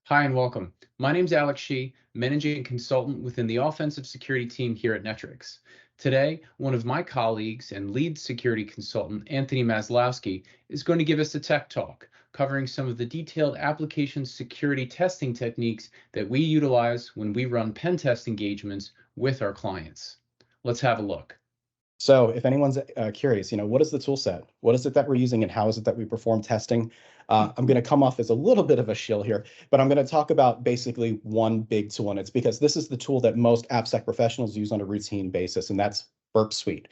Hi and welcome. My name's Alex Shee, Managing Consultant within the Offensive Security team here at Netrix. Today, one of my colleagues and lead security consultant, Anthony Maslowski, is going to give us a tech talk covering some of the detailed application security testing techniques that we utilize when we run pen test engagements with our clients. Let's have a look. So if anyone's curious, what is the tool set? What is it that we're using and how is it that we perform testing? I'm going to come off as a little bit of a shill here, but I'm going to talk about basically one big tool, and it's because this is the tool that most AppSec professionals use on a routine basis, and that's Burp Suite.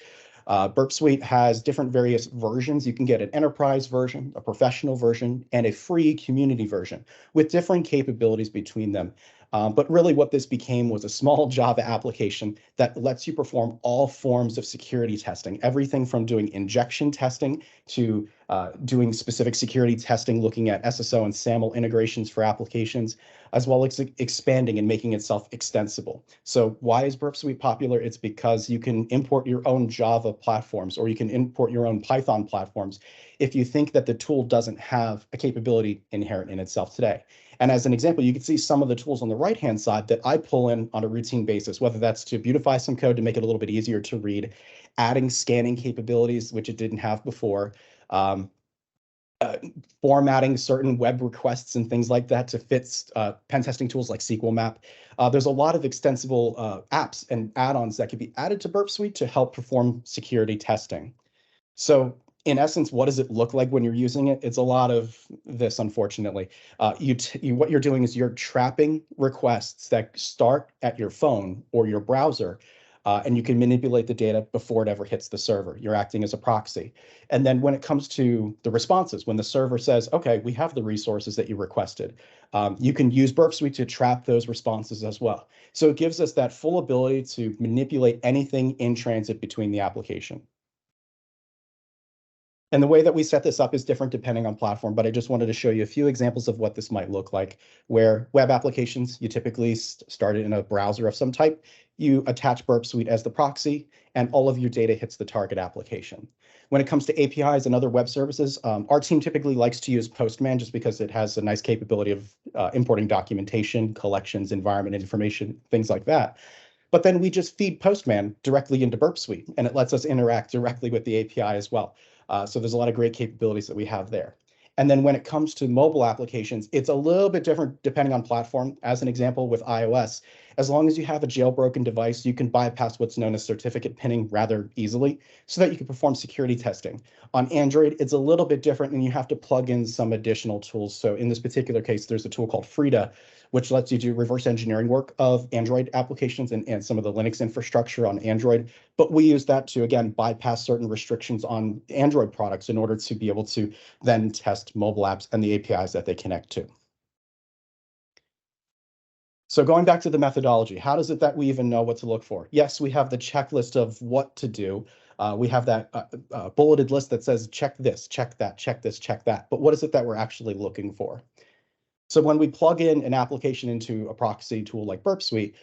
Burp Suite has different various versions. You can get an enterprise version, a professional version, and a free community version with different capabilities between them. But really what this became was a small Java application that lets you perform all forms of security testing, everything from doing injection testing to doing specific security testing, looking at SSO and SAML integrations for applications, as well as expanding and making itself extensible. So why is Burp Suite popular? It's because you can import your own Java platforms or you can import your own Python platforms if you think that the tool doesn't have a capability inherent in itself today. And as an example, you can see some of the tools on the right-hand side that I pull in on a routine basis, whether that's to beautify some code to make it a little bit easier to read, adding scanning capabilities, which it didn't have before, um, formatting certain web requests and things like that to fit pen testing tools like SQL Map. There's a lot of extensible apps and add-ons that can be added to Burp Suite to help perform security testing. So in essence, what does it look like when you're using it? It's a lot of this, unfortunately. What you're doing is you're trapping requests that start at your phone or your browser, and you can manipulate the data before it ever hits the server. You're acting as a proxy. And then when it comes to the responses, when the server says, okay, we have the resources that you requested, you can use Burp Suite to trap those responses as well. So it gives us that full ability to manipulate anything in transit between the application. And the way that we set this up is different depending on platform, but I just wanted to show you a few examples of what this might look like, where web applications, you typically start it in a browser of some type, you attach Burp Suite as the proxy, and all of your data hits the target application. When it comes to APIs and other web services, our team typically likes to use Postman just because it has a nice capability of importing documentation, collections, environment information, things like that. But then we just feed Postman directly into Burp Suite, and it lets us interact directly with the API as well. So there's a lot of great capabilities that we have there. And then when it comes to mobile applications, it's a little bit different depending on platform. As an example, with iOS, as long as you have a jailbroken device, you can bypass what's known as certificate pinning rather easily so that you can perform security testing. On Android, it's a little bit different and you have to plug in some additional tools. So in this particular case, there's a tool called Frida, which lets you do reverse engineering work of Android applications and some of the Linux infrastructure on Android. But we use that to, again, bypass certain restrictions on Android products in order to be able to then test mobile apps and the APIs that they connect to. So going back to the methodology, how does it that we even know what to look for? Yes, we have the checklist of what to do. We have that bulleted list that says check this, check that, check this, check that. But what is it that we're actually looking for? So when we plug in an application into a proxy tool like Burp Suite,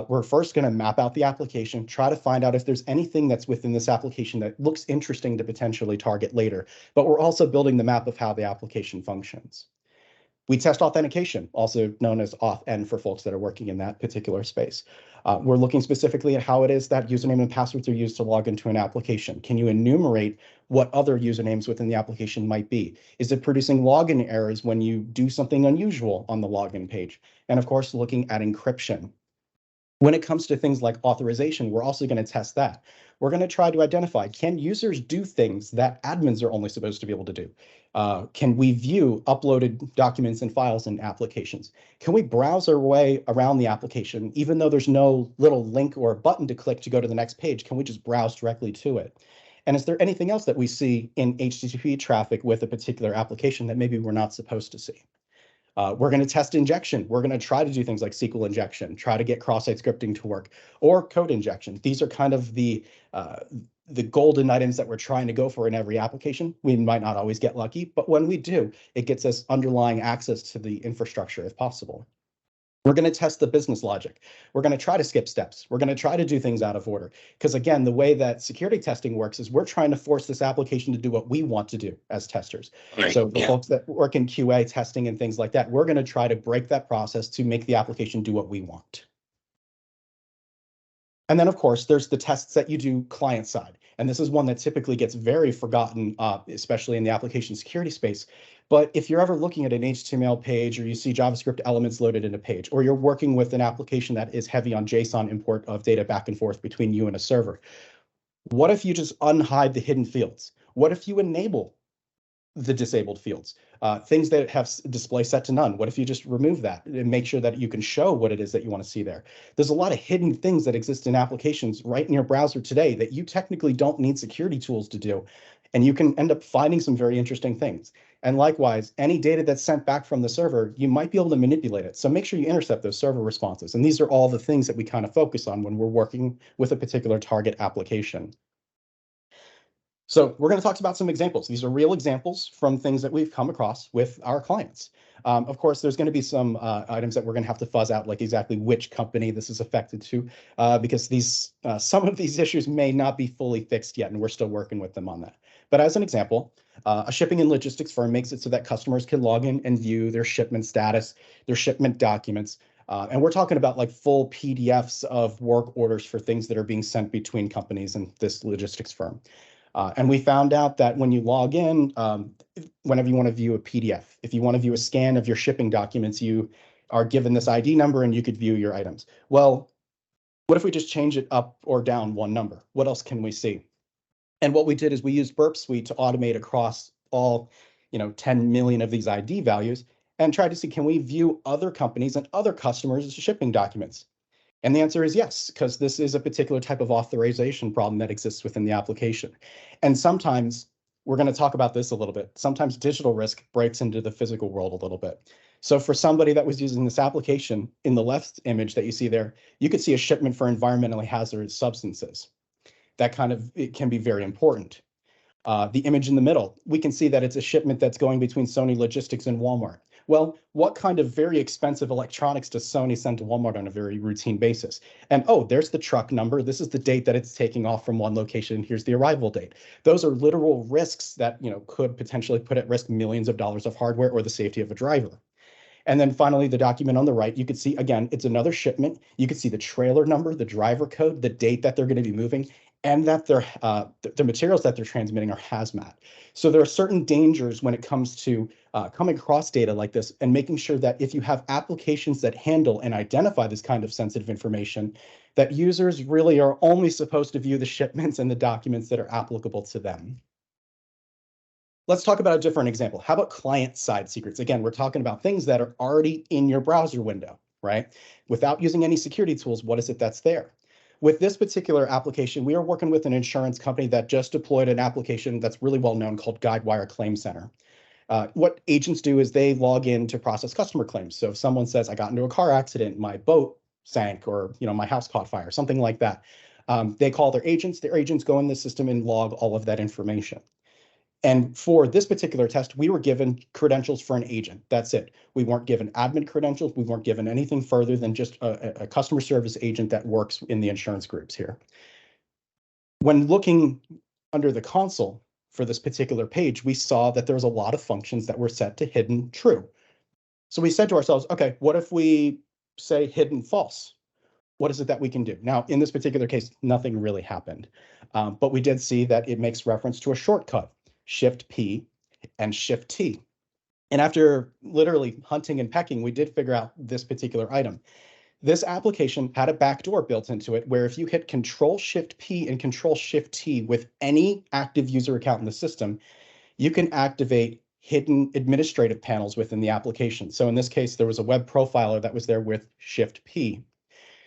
we're first going to map out the application, try to find out if there's anything that's within this application that looks interesting to potentially target later. But we're also building the map of how the application functions. We test authentication, also known as auth-n for folks that are working in that particular space. We're looking specifically at how it is that username and passwords are used to log into an application. Can you enumerate what other usernames within the application might be? Is it producing login errors when you do something unusual on the login page? And of course, looking at encryption. When it comes to things like authorization, we're also going to test that. We're going to try to identify, can users do things that admins are only supposed to be able to do? Can we view uploaded documents and files in applications? Can we browse our way around the application, even though there's no little link or button to click to go to the next page? Can we just browse directly to it? And is there anything else that we see in HTTP traffic with a particular application that maybe we're not supposed to see? We're going to test injection. We're going to try to do things like SQL injection, try to get cross-site scripting to work, or code injection. These are kind of the golden items that we're trying to go for in every application. We might not always get lucky, but when we do, it gets us underlying access to the infrastructure if possible. We're going to test the business logic. We're going to try to skip steps. We're going to try to do things out of order. Because again, the way that security testing works is we're trying to force this application to do what we want to do as testers. Right. So for folks that work in QA testing and things like that, we're going to try to break that process to make the application do what we want. And then, of course, there's the tests that you do client side. And this is one that typically gets very forgotten, especially in the application security space. But if you're ever looking at an HTML page or you see JavaScript elements loaded in a page, or you're working with an application that is heavy on JSON import of data back and forth between you and a server, what if you just unhide the hidden fields? What if you enable the disabled fields, things that have display set to none? What if you just remove that and make sure that you can show what it is that you want to see there? There's a lot of hidden things that exist in applications right in your browser today that you technically don't need security tools to do. And you can end up finding some very interesting things. And likewise, any data that's sent back from the server, you might be able to manipulate it. So make sure you intercept those server responses. And these are all the things that we kind of focus on when we're working with a particular target application. So we're going to talk about some examples. These are real examples from things that we've come across with our clients. Of course, there's going to be some items that we're going to have to fuzz out, like exactly which company this is affected to, because some of these issues may not be fully fixed yet, and we're still working with them on that. But as an example, a shipping and logistics firm makes it so that customers can log in and view their shipment status, their shipment documents. And we're talking about like full PDFs of work orders for things that are being sent between companies and this logistics firm. And we found out that when you log in, whenever you want to view a PDF, if you want to view a scan of your shipping documents, you are given this ID number and you could view your items. Well, what if we just change it up or down one number? What else can we see? And what we did is we used Burp Suite to automate across all 10 million of these ID values and try to see, can we view other companies and other customers' shipping documents? And the answer is yes, because this is a particular type of authorization problem that exists within the application. And sometimes, we're going to talk about this a little bit, sometimes digital risk breaks into the physical world a little bit. So for somebody that was using this application, in the left image that you see there, you could see a shipment for environmentally hazardous substances. That it can be very important. The image in the middle, we can see that it's a shipment that's going between Sony Logistics and Walmart. Well, what kind of very expensive electronics does Sony send to Walmart on a very routine basis? And oh, there's the truck number. This is the date that it's taking off from one location. Here's the arrival date. Those are literal risks that could potentially put at risk millions of dollars of hardware or the safety of a driver. And then finally, the document on the right, you could see, again, it's another shipment. You could see the trailer number, the driver code, the date that they're going to be moving, and that the materials that they're transmitting are hazmat. So there are certain dangers when it comes to coming across data like this and making sure that if you have applications that handle and identify this kind of sensitive information, that users really are only supposed to view the shipments and the documents that are applicable to them. Let's talk about a different example. How about client-side secrets? Again, we're talking about things that are already in your browser window, right? Without using any security tools, what is it that's there? With this particular application, we are working with an insurance company that just deployed an application that's really well known called Guidewire Claim Center. What agents do is they log in to process customer claims. So if someone says, I got into a car accident, my boat sank, or my house caught fire, something like that, they call their agents. Their agents go in the system and log all of that information. And for this particular test, we were given credentials for an agent. That's it. We weren't given admin credentials. We weren't given anything further than just a customer service agent that works in the insurance groups here. When looking under the console for this particular page, we saw that there was a lot of functions that were set to hidden true. So we said to ourselves, okay, what if we say hidden false? What is it that we can do? Now, in this particular case, nothing really happened, but we did see that it makes reference to a shortcut. Shift P and Shift T. And after literally hunting and pecking, we did figure out this particular item. This application had a backdoor built into it where if you hit Control Shift P and Control Shift T with any active user account in the system, you can activate hidden administrative panels within the application. So in this case, there was a web profiler that was there with Shift P.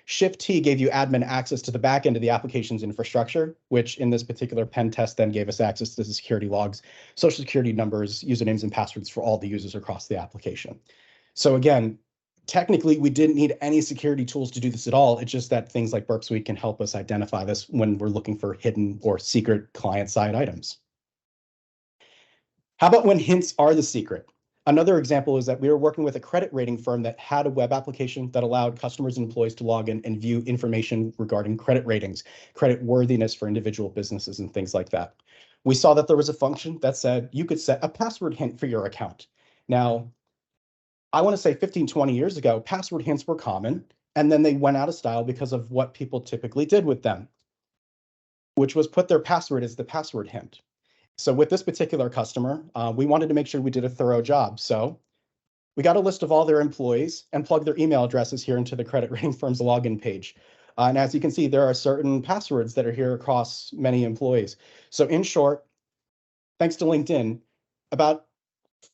Shift T gave you admin access to the back end of the application's infrastructure, which in this particular pen test then gave us access to the security logs, social security numbers, usernames, and passwords for all the users across the application. So again, technically, we didn't need any security tools to do this at all. It's just that things like Burp Suite can help us identify this when we're looking for hidden or secret client-side items. How about when hints are the secret? Another example is that we were working with a credit rating firm that had a web application that allowed customers and employees to log in and view information regarding credit ratings, credit worthiness for individual businesses, and things like that. We saw that there was a function that said you could set a password hint for your account. Now, I want to say 15, 20 years ago, password hints were common, and then they went out of style because of what people typically did with them, which was put their password as the password hint. So with this particular customer, we wanted to make sure we did a thorough job. So we got a list of all their employees and plugged their email addresses here into the credit rating firm's login page. And as you can see, there are certain passwords that are here across many employees. So in short, thanks to LinkedIn, about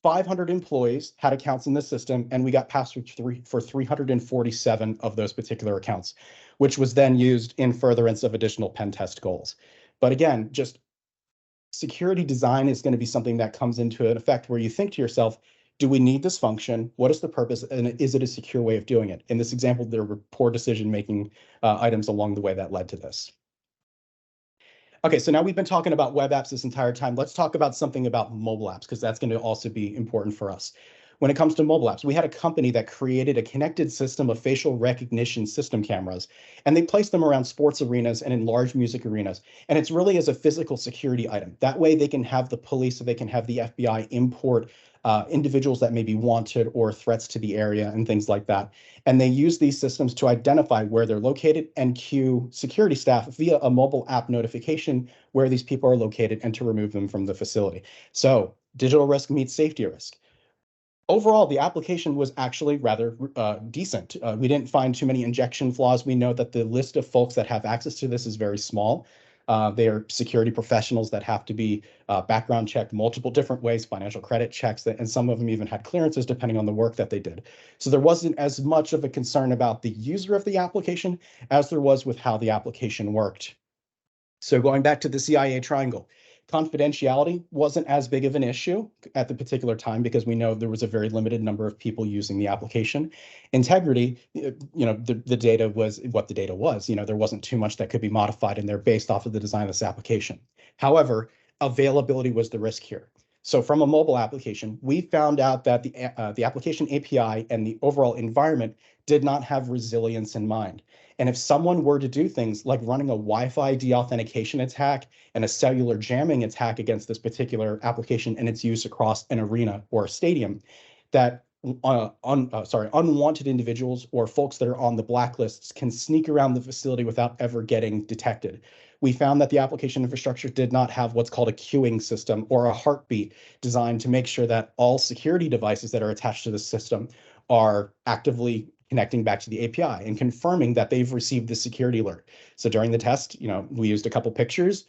500 employees had accounts in the system, and we got passwords for 347 of those particular accounts, which was then used in furtherance of additional pen test goals. But again, just security design is going to be something that comes into an effect where you think to yourself, do we need this function? What is the purpose? And is it a secure way of doing it? In this example, there were poor decision-making items along the way that led to this. Okay, so now we've been talking about web apps this entire time. Let's talk about something about mobile apps, because that's going to also be important for us. When it comes to mobile apps, we had a company that created a connected system of facial recognition system cameras, and they placed them around sports arenas and in large music arenas. And it's really as a physical security item. That way they can have the police, or they can have the FBI import individuals that may be wanted or threats to the area and things like that. And they use these systems to identify where they're located and queue security staff via a mobile app notification where these people are located and to remove them from the facility. So digital risk meets safety risk. Overall, the application was actually rather decent. We didn't find too many injection flaws. We know that the list of folks that have access to this is very small. They are security professionals that have to be background checked multiple different ways, financial credit checks, and some of them even had clearances depending on the work that they did. So there wasn't as much of a concern about the user of the application as there was with how the application worked. So going back to the CIA triangle, confidentiality wasn't as big of an issue at the particular time because we know there was a very limited number of people using the application. Integrity, the data was what the data was. There wasn't too much that could be modified in there based off of the design of this application. However, availability was the risk here. So from a mobile application, we found out that the application API and the overall environment did not have resilience in mind. And if someone were to do things like running a Wi-Fi deauthentication attack and a cellular jamming attack against this particular application and its use across an arena or a stadium, that unwanted individuals or folks that are on the blacklists can sneak around the facility without ever getting detected. We found that the application infrastructure did not have what's called a queuing system or a heartbeat designed to make sure that all security devices that are attached to the system are actively connecting back to the API and confirming that they've received the security alert. So during the test, we used a couple pictures.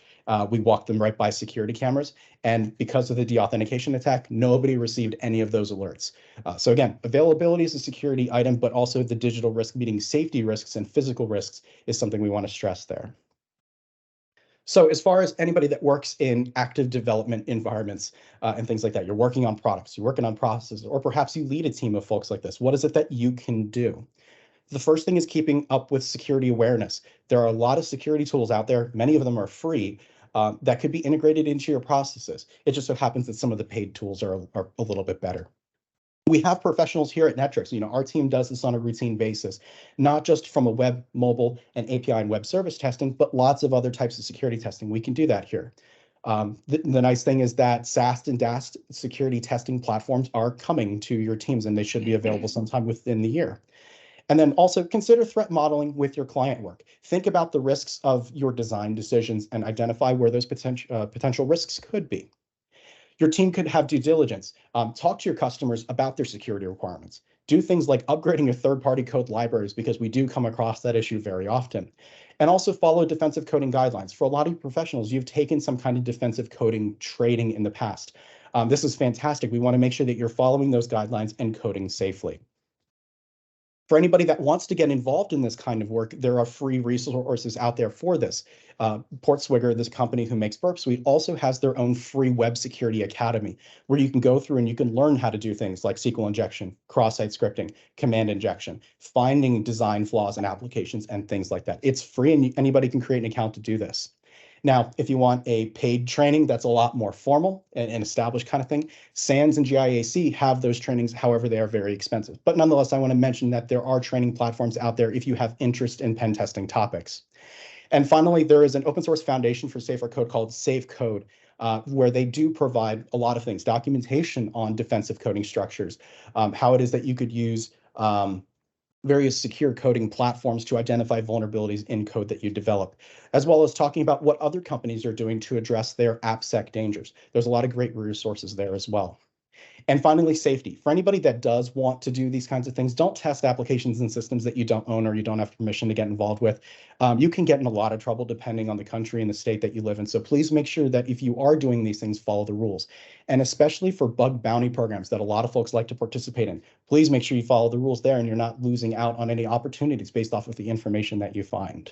We walked them right by security cameras. And because of the deauthentication attack, nobody received any of those alerts. So again, availability is a security item, but also the digital risk meeting safety risks and physical risks is something we want to stress there. So as far as anybody that works in active development environments and things like that, you're working on products, you're working on processes, or perhaps you lead a team of folks like this, what is it that you can do? The first thing is keeping up with security awareness. There are a lot of security tools out there. Many of them are free that could be integrated into your processes. It just so happens that some of the paid tools are a little bit better. We have professionals here at Netrix. Our team does this on a routine basis, not just from a web, mobile, and API and web service testing, but lots of other types of security testing. We can do that here. The nice thing is that SAST and DAST security testing platforms are coming to your teams, and they should be available sometime within the year. And then also consider threat modeling with your client work. Think about the risks of your design decisions and identify where those potential risks could be. Your team could have due diligence. Talk to your customers about their security requirements. Do things like upgrading your third-party code libraries because we do come across that issue very often. And also follow defensive coding guidelines. For a lot of professionals, you've taken some kind of defensive coding training in the past. This is fantastic. We want to make sure that you're following those guidelines and coding safely. For anybody that wants to get involved in this kind of work, there are free resources out there for this. Portswigger, this company who makes Burp Suite, also has their own free web security academy where you can go through and you can learn how to do things like SQL injection, cross-site scripting, command injection, finding design flaws in applications and things like that. It's free and anybody can create an account to do this. Now, if you want a paid training that's a lot more formal and established kind of thing, SANS and GIAC have those trainings. However, they are very expensive. But nonetheless, I want to mention that there are training platforms out there if you have interest in pen testing topics. And finally, there is an open source foundation for safer code called Safe Code, where they do provide a lot of things, documentation on defensive coding structures, how it is that you could use various secure coding platforms to identify vulnerabilities in code that you develop, as well as talking about what other companies are doing to address their AppSec dangers. There's a lot of great resources there as well. And finally, safety. For anybody that does want to do these kinds of things, don't test applications and systems that you don't own or you don't have permission to get involved with. You can get in a lot of trouble depending on the country and the state that you live in. So please make sure that if you are doing these things, follow the rules. And especially for bug bounty programs that a lot of folks like to participate in, please make sure you follow the rules there and you're not losing out on any opportunities based off of the information that you find.